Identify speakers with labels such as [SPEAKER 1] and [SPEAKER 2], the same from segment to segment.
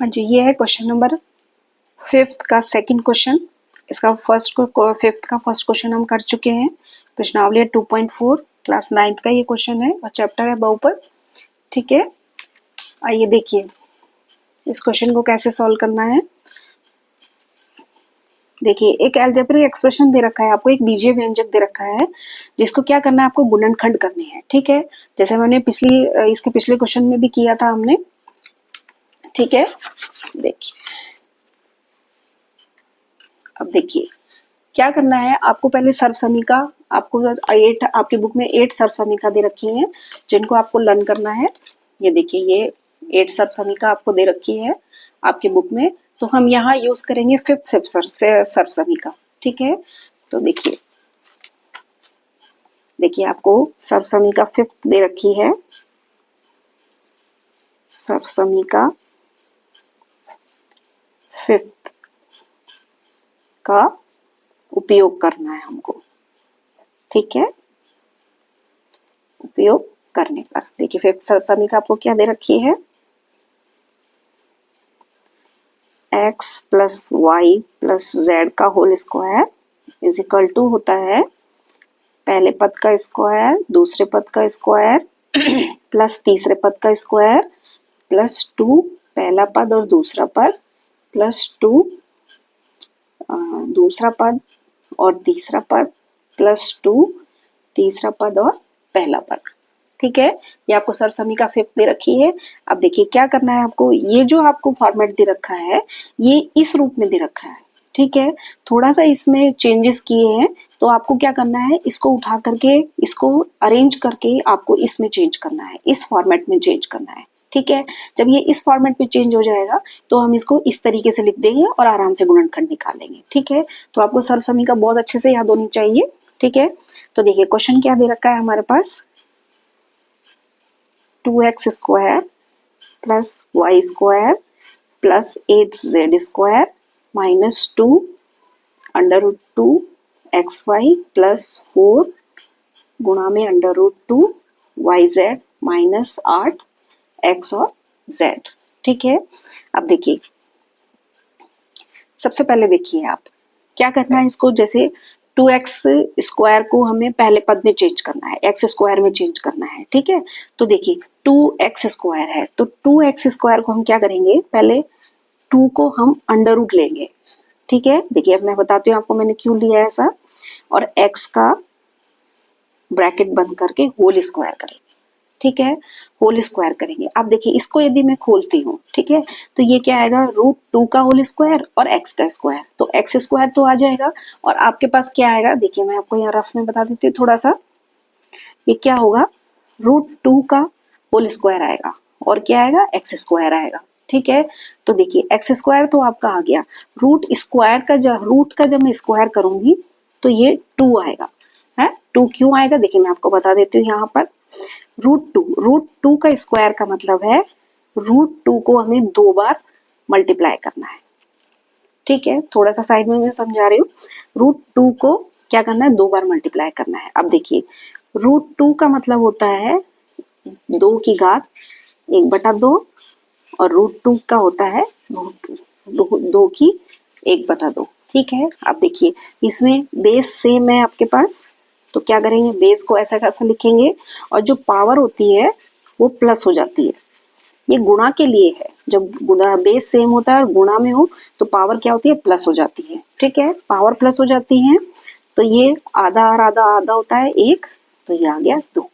[SPEAKER 1] हाँ जी, ये है क्वेश्चन नंबर 5th का सेकंड क्वेश्चन। इसका फिफ्थ का फर्स्ट क्वेश्चन हम कर चुके हैं। प्रश्नावली 2.4 क्लास 9th का ये क्वेश्चन है और चैप्टर है बहुपद। ठीक है, आइए देखिए इस क्वेश्चन को कैसे सॉल्व करना है। देखिए, एक अलजेब्रिक एक्सप्रेशन दे रखा है आपको, एक बीजीय व्यंजक दे रखा है जिसको क्या करना है, आपको गुणनखंड करने हैं। ठीक है, जैसे हमने इसके पिछले क्वेश्चन में भी किया था हमने। ठीक है, देखिए अब देखिए क्या करना है आपको। पहले सर्वसमीका, आपको 8 आपकी बुक में 8 सर्वसमीका दे रखी हैं जिनको आपको लर्न करना है। ये देखिए, ये 8 सर्वसमीका आपको दे रखी है आपकी बुक में। तो हम यहाँ यूज करेंगे 5th सर्वसमीका। ठीक है, तो देखिए आपको सर्वसमीका 5th दे रखी है। सर्वसमीका 5th का उपयोग करना है हमको। ठीक है, उपयोग करने पर देखिए 5th सर्वसमीका आपको क्या दे रखी है, x plus Y plus Z का whole square is equal to होता है पहले पद का स्क्वायर, दूसरे पद का स्क्वायर प्लस तीसरे पद का स्क्वायर प्लस 2 पहला पद और दूसरा पद प्लस 2 दूसरा पद और तीसरा पद प्लस 2 तीसरा पद और पहला पद। ठीक है, ये आपको सर्वसमीका 5th दे रखी है। अब देखिए क्या करना है आपको, ये जो आपको फॉर्मेट दे रखा है ये इस रूप में दे रखा है। ठीक है, थोड़ा सा इसमें चेंजेस किए हैं तो आपको क्या करना है, इसको उठा करके इसको अरेंज करके आपको इसमें चेंज करना है, इस फॉर्मेट में चेंज करना है। ठीक है, जब ये इस फॉर्मेट में चेंज हो जाएगा तो हम इसको इस तरीके से लिख देंगे और आराम से गुणनखंड निकालेंगे। ठीक है, तो आपको सर्वसमीका बहुत अच्छे से याद होनी चाहिए। ठीक है, तो देखिए क्वेश्चन क्या दे रखा है हमारे पास, 2x square plus Y square plus 8z square minus 2 under root 2 X Y plus 4 गुणा में under root 2 Y Z minus 8 X और जेड। ठीक है, अब देखिए सबसे पहले देखिए आप क्या करना है, इसको जैसे 2x स्क्वायर को हमें पहले पद में चेंज करना है, x स्क्वायर में चेंज करना है। ठीक है, तो देखिए 2x स्क्वायर है तो 2x स्क्वायर को हम क्या करेंगे, पहले 2 को हम अंडर रूट लेंगे। ठीक है, देखिए अब मैं बताती हूँ आपको मैंने क्यों लिया है ऐसा, और x का ब्रैकेट बंद करके होल स्क्वायर करेंगे। ठीक है, होल स्क्वायर करेंगे। अब देखिए इसको यदि मैं खोलती हूँ, ठीक है, तो ये क्या आएगा, रूट 2 का होल स्क्वायर और x का स्क्वायर, तो x स्क्वायर तो आ जाएगा और आपके पास क्या आएगा, देखिए मैं आपको यहाँ रफ में बता देती हूँ थोड़ा सा। ये क्या होगा, रूट 2 का होल स्क्वायर आएगा और क्या आएगा, x स्क्वायर आएगा। ठीक है, तो देखिए x स्क्वायर तो आपका आ गया, रूट का जब मैं स्क्वायर करूंगी तो ये 2 आएगा है। 2 क्यों आएगा, देखिए मैं आपको बता देती हूँ यहाँ पर। रूट टू का स्क्वायर का मतलब है रूट 2 को हमें 2 बार मल्टीप्लाई करना है। ठीक है, थोड़ा सा साइड में मैं समझा रही हूँ। रूट 2 को क्या करना है, 2 बार मल्टीप्लाई करना है। अब देखिए रूट 2 का मतलब होता है 2 की घात 1/2 और रूट 2 का होता है रूट 2 की 1/2। ठीक है, अब देखिए इसमें बेस सेम है आपके पास, तो क्या करेंगे, बेस को ऐसा कैसा लिखेंगे और जो पावर होती है वो प्लस हो जाती है। ये गुणा के लिए है, जब गुणा बेस सेम होता है और गुणा में हो तो पावर क्या होती है, प्लस हो जाती है। ठीक है, पावर प्लस हो जाती है तो ये आधा और आधा आधा होता है 1, तो ये आ गया 2।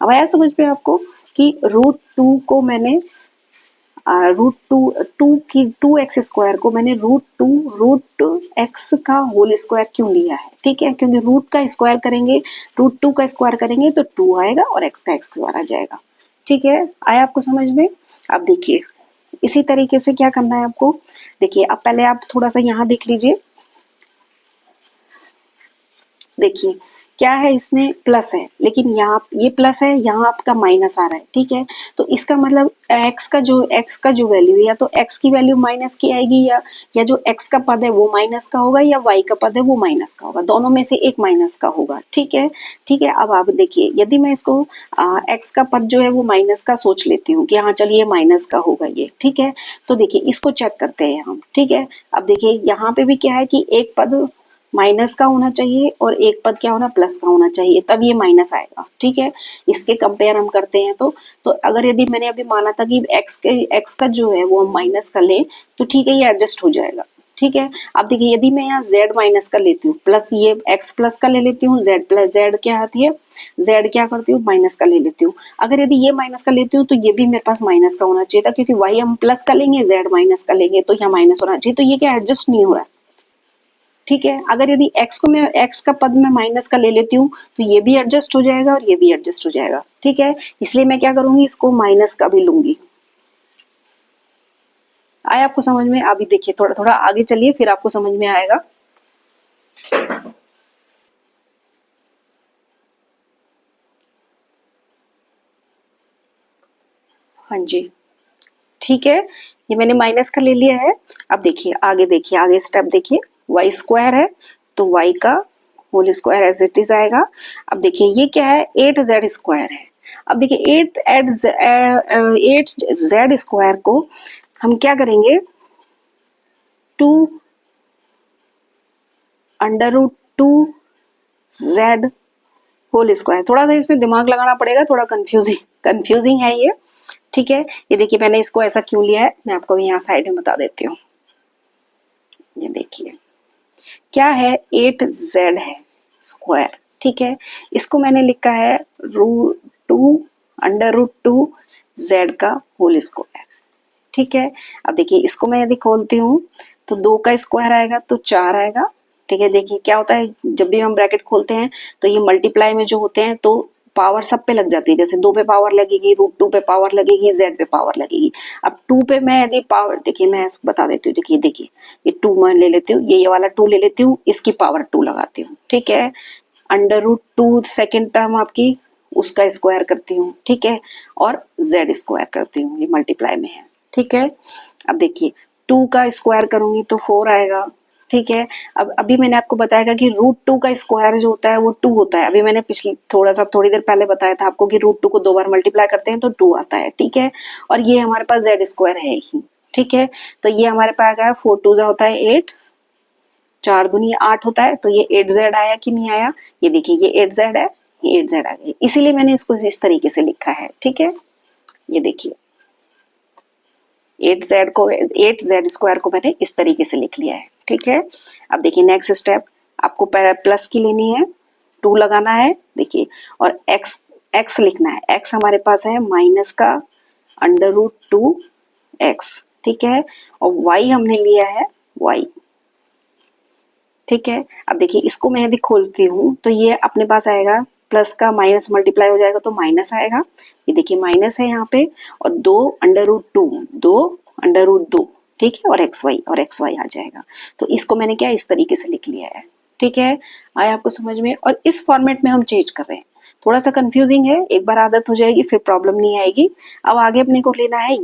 [SPEAKER 1] अब आया समझ में आपको कि रूट 2 को मैंने रूट टू एक्स स्क्वायर को मैंने रूट एक्स का होल स्क्वायर क्यों लिया है। ठीक है, क्योंकि रूट का स्क्वायर करेंगे, रूट 2 का स्क्वायर करेंगे तो 2 आएगा और एक्स का स्क्वायर आ जाएगा। ठीक है, आया आपको समझ में। अब देखिए इसी तरीके से क्या करना है आपको, देखिए अब पहले आप थोड़ा सा यहाँ देख लीजिए। देखिए क्या है इसमें प्लस है, लेकिन यहाँ ये प्लस है, यहाँ आपका माइनस आ रहा है, ठीक है। तो इसका मतलब x का जो वैल्यू है, या तो x की वैल्यू माइनस की आएगी, या जो x का पद है वो माइनस का होगा, या y का पद है वो माइनस का होगा, दोनों में से एक माइनस का होगा, ठीक है। ठीक है, अब आप देखिए, यदि मैं इसको x का पद जो है वो माइनस का सोच लेती हूँ कि हाँ चलिए माइनस का होगा ये, ठीक है। तो देखिए इसको चेक करते हैं हम, ठीक है। अब देखिए यहाँ पे भी क्या है कि एक पद माइनस का होना चाहिए और एक पद क्या होना, प्लस का होना चाहिए, तब ये माइनस आएगा, ठीक है। इसके कंपेयर हम करते हैं तो अगर यदि मैंने अभी माना था कि एक्स का जो है वो हम माइनस का लें, तो ठीक है ये एडजस्ट हो जाएगा, ठीक है। अब देखिए यदि मैं यहाँ z माइनस का लेती हूँ, प्लस ये x प्लस का ले लेती हूँ, z क्या आती है, z क्या करती हूँ, माइनस का ले लेती हूँ। अगर यदि ये माइनस का लेती हूँ तो ये भी मेरे पास माइनस का होना चाहिए था, क्योंकि y हम प्लस का लेंगे, z माइनस का लेंगे, तो यहाँ माइनस होना चाहिए, तो ये क्या एडजस्ट नहीं हो रहा है, ठीक है। अगर यदि x को मैं x का पद में माइनस का ले लेती हूँ तो ये भी एडजस्ट हो जाएगा और ये भी एडजस्ट हो जाएगा, ठीक है। इसलिए मैं क्या करूंगी, इसको माइनस का भी लूंगी। आया आपको समझ में? अभी देखिए थोड़ा थोड़ा आगे चलिए, फिर आपको समझ में आएगा। हाँ जी, ठीक है, ये मैंने माइनस का ले लिया है। अब देखिए आगे स्टेप देखिए, वाई स्क्वायर है तो वाई का whole square as it is आएगा। अब देखिए ये क्या है, 8z स्क्वायर है। अब देखिए 8z स्क्वायर को हम क्या करेंगे, 2 under root 2z whole square. थोड़ा सा इसमें दिमाग लगाना पड़ेगा, थोड़ा कंफ्यूजिंग है ये, ठीक है। ये देखिए मैंने इसको ऐसा क्यों लिया है, मैं आपको यहाँ साइड में बता देती हूँ। ये देखिए क्या है, 8z है स्क्वायर, ठीक है। इसको मैंने लिखा है रूट 2 अंडर रूट 2 z का होल स्क्वायर, ठीक है। अब देखिए इसको मैं यदि खोलती हूँ तो 2 का स्क्वायर आएगा तो 4 आएगा, ठीक है। देखिए क्या होता है, जब भी हम ब्रैकेट खोलते हैं तो ये मल्टीप्लाई में जो होते हैं तो पावर सब पे लग जाती है, जैसे 2 पे पावर लगेगी, रूट 2 पे पावर लगेगी, z पे पावर लगेगी। अब 2 पे मैं यदि पावर, देखिए मैं बता देती हूँ, देखिए ये 2 मैं ले लेती हूँ, ये वाला 2 ले लेती हूँ, इसकी पावर 2 लगाती हूँ, ठीक है। अंडर रूट 2 सेकेंड टर्म आपकी, उसका स्क्वायर करती हूँ, ठीक है, और z स्क्वायर करती हूँ, ये मल्टीप्लाई में है, ठीक है। अब देखिए 2 का स्क्वायर करूंगी तो 4 आएगा, ठीक है। अब अभी मैंने आपको बताया कि रूट 2 का स्क्वायर जो होता है वो 2 होता है। अभी मैंने पिछली थोड़ी देर पहले बताया था आपको कि रूट 2 को 2 बार मल्टीप्लाई करते हैं तो 2 आता है, ठीक है। और ये हमारे पास z स्क्वायर है ही, ठीक है। तो ये हमारे पास आ गया 4 2 होता है 8, 4 दूनी 8 होता है, तो ये 8z आया कि नहीं आया, ये देखिए ये 8z है, ये 8z आ गया, इसीलिए मैंने इसको इस तरीके से लिखा है, ठीक है। ये देखिए 8z स्क्वायर को मैंने इस तरीके से लिख लिया है, ठीक है। अब देखिए नेक्स्ट स्टेप, आपको प्लस की लेनी है, 2 लगाना है, देखिए, और x लिखना है। x हमारे पास है माइनस का अंडर रूट 2x, ठीक है, और y हमने लिया है y, ठीक है। अब देखिए इसको मैं यदि खोलती हूँ तो ये अपने पास आएगा, प्लस का माइनस मल्टीप्लाई हो जाएगा तो माइनस आएगा, ये देखिए माइनस है यहाँ पे, और 2 अंडर रूट 2, ठीक है, और एक्स वाई आ जाएगा। तो इसको मैंने क्या इस तरीके से लिख लिया है, ठीक है। आया आपको समझ में? और इस फॉर्मेट में हम चेंज कर रहे हैं, थोड़ा सा कंफ्यूजिंग है, एक बार आदत हो जाएगी फिर प्रॉब्लम नहीं आएगी। अब आगे अपने को लेना है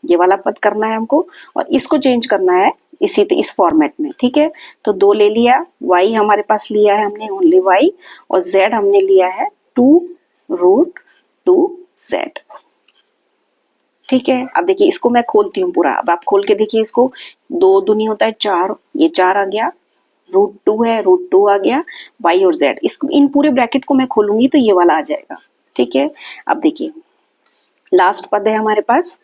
[SPEAKER 1] ये वाला पद करना है हमको, और इसको चेंज करना है इस फॉर्मेट में, ठीक है। तो 2 ले लिया, y हमारे पास लिया है हमने ओनली y, और z हमने लिया है 2 रूट 2z, ठीक है। अब देखिए इसको मैं खोलती हूँ पूरा, अब आप खोल के देखिए इसको, 2 दूनी होता है 4, ये 4 आ गया, रूट 2 है, रूट 2 आ गया, y और z, इन पूरे ब्रैकेट को मैं खोलूंगी तो ये वाला आ जाएगा, ठीक है। अब देखिए लास्ट पद है हमारे पास,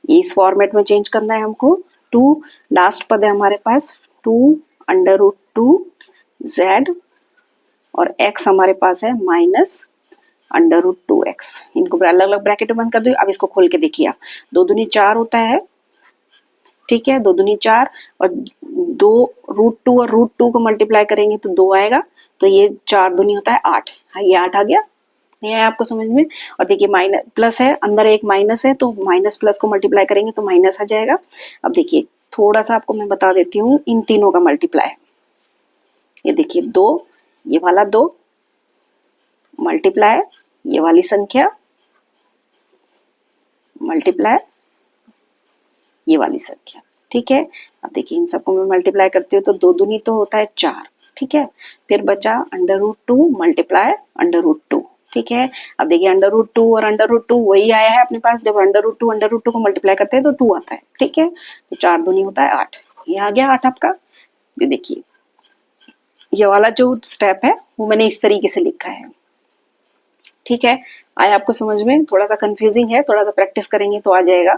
[SPEAKER 1] इस फॉर्मेट में चेंज करना है हमको, 2 लास्ट पद है हमारे पास, 2 अंडर रूट 2z, और x हमारे पास है माइनस अंडर रूट 2x, इनको अलग अलग ब्रैकेट में बंद कर दो। अब इसको खोल के देखिए आप, 2 दूनी 4 होता है, ठीक है, 2 दूनी 4, और 2 रूट 2 और रूट 2 को मल्टीप्लाई करेंगे तो 2 आएगा, तो ये 4 दूनी होता है 8, हाँ ये 8 आ गया, नहीं आया आपको समझ में? और देखिए माइनस प्लस है, अंदर एक माइनस है, तो माइनस प्लस को मल्टीप्लाई करेंगे तो माइनस आ जाएगा। अब देखिए थोड़ा सा आपको मैं बता देती हूँ इन तीनों का मल्टीप्लाई, ये देखिए 2, ये वाला 2, मल्टीप्लाई ये वाली संख्या मल्टीप्लाई ये वाली संख्या, ठीक है। अब देखिए इन सबको मैं मल्टीप्लाई करती हूँ तो 2 दूनी तो होता है 4, ठीक है। फिर बचा √2 मल्टीप्लाई √2, ठीक है। अब देखिए √2 और √2 वही आया है अपने पास, जब √2 को मल्टीप्लाई करते हैं तो 2 आता है, ठीक है। तो 4 दूनी होता है 8, ये आ गया 8 आपका। ये देखिए ये वाला जो स्टेप है वो मैंने इस तरीके से लिखा है, ठीक है। आया आपको समझ में? थोड़ा सा कंफ्यूजिंग है, थोड़ा सा प्रैक्टिस करेंगे तो आ जाएगा।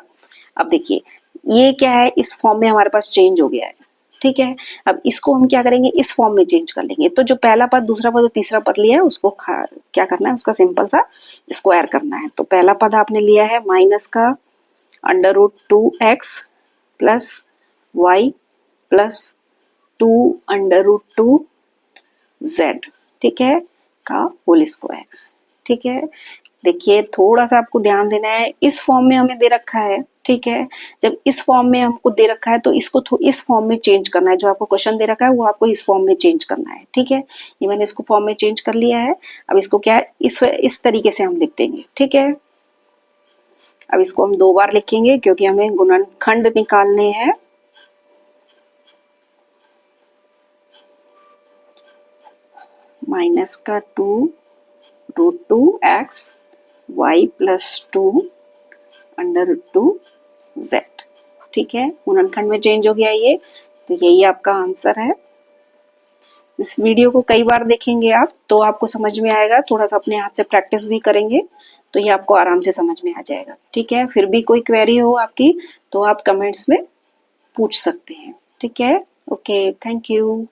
[SPEAKER 1] अब देखिए ये क्या है, इस फॉर्म में हमारे पास चेंज हो गया है, ठीक है। अब इसको हम क्या करेंगे, इस फॉर्म में चेंज कर लेंगे। तो जो पहला पद, दूसरा पद और तीसरा पद लिया है उसको क्या करना है, उसका सिंपल सा स्क्वायर करना है। तो पहला पद आपने लिया है माइनस का √2x plus Y plus 2√2z, ठीक है, का होल स्क्वायर, ठीक है। देखिए थोड़ा सा आपको ध्यान देना है, इस फॉर्म में हमें दे रखा है, ठीक है। जब इस फॉर्म में हमको दे रखा है तो इसको इस फॉर्म में चेंज करना है, जो आपको क्वेश्चन दे रखा है वो आपको इस फॉर्म में चेंज करना है, ठीक है। ये मैंने इसको फॉर्म में चेंज कर लिया है। अब इसको क्या है, इस तरीके से हम लिख देंगे, ठीक है। अब इसको हम 2 बार लिखेंगे क्योंकि हमें गुणनखंड निकालने हैं। माइनस का 2√2x y प्लस 2√2z, ठीक है। गुणनखंड में चेंज हो गया ये, तो यही आपका आंसर है। इस वीडियो को कई बार देखेंगे आप तो आपको समझ में आएगा, थोड़ा सा अपने हाथ से प्रैक्टिस भी करेंगे तो ये आपको आराम से समझ में आ जाएगा, ठीक है। फिर भी कोई क्वेरी हो आपकी तो आप कमेंट्स में पूछ सकते हैं, ठीक है। Okay, thank you.